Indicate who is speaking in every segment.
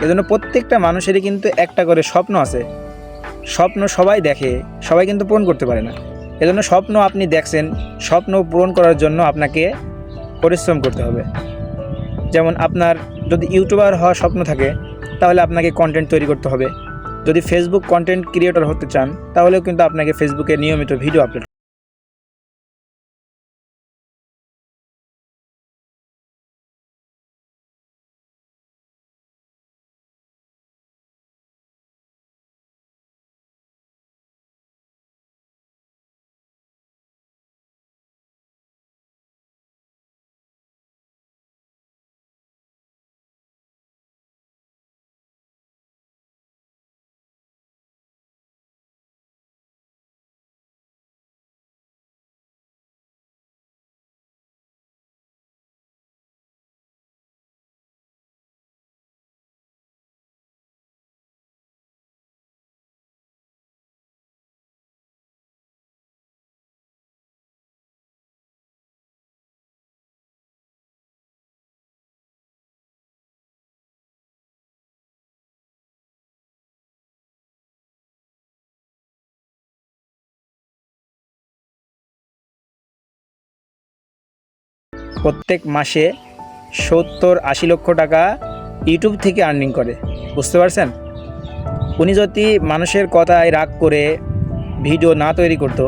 Speaker 1: এজন্য প্রত্যেকটা মানুষেরই কিন্তু একটা করে স্বপ্ন আছে। স্বপ্ন সবাই দেখে, সবাই কিন্তু পূরণ করতে পারে না। এজন্য স্বপ্ন আপনি দেখছেন, স্বপ্ন পূরণ করার জন্য আপনাকে পরিশ্রম করতে হবে। যেমন আপনার যদি ইউটিউবার হওয়ার স্বপ্ন থাকে, তাহলে আপনাকে কন্টেন্ট তৈরি করতে হবে। যদি ফেসবুক কন্টেন্ট ক্রিয়েটর হতে চান, তাহলেও কিন্তু আপনাকে ফেসবুকে নিয়মিত ভিডিও আপলোড। প্রত্যেক মাসে 70-80 লক্ষ টাকা ইউটিউব থেকে আর্নিং করে, বুঝতে পারছেন? উনি যদি মানুষের কথায় রাগ করে ভিডিও না তৈরি করতো,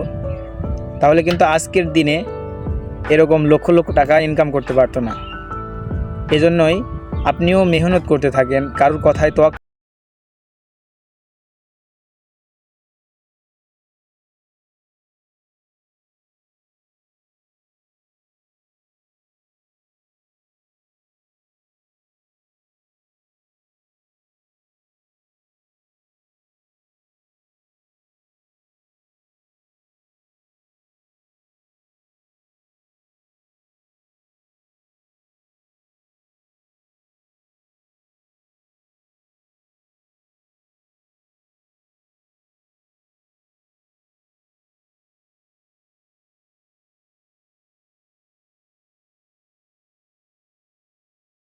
Speaker 1: তাহলে কিন্তু আজকের দিনে এরকম লক্ষ লক্ষ টাকা ইনকাম করতে পারতো না। এজন্যই আপনিও মেহনত করতে থাকেন, কারোর কথায় তো।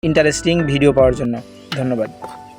Speaker 1: ইন্টারেস্টিং ভিডিও পাওয়ার জন্য ধন্যবাদ।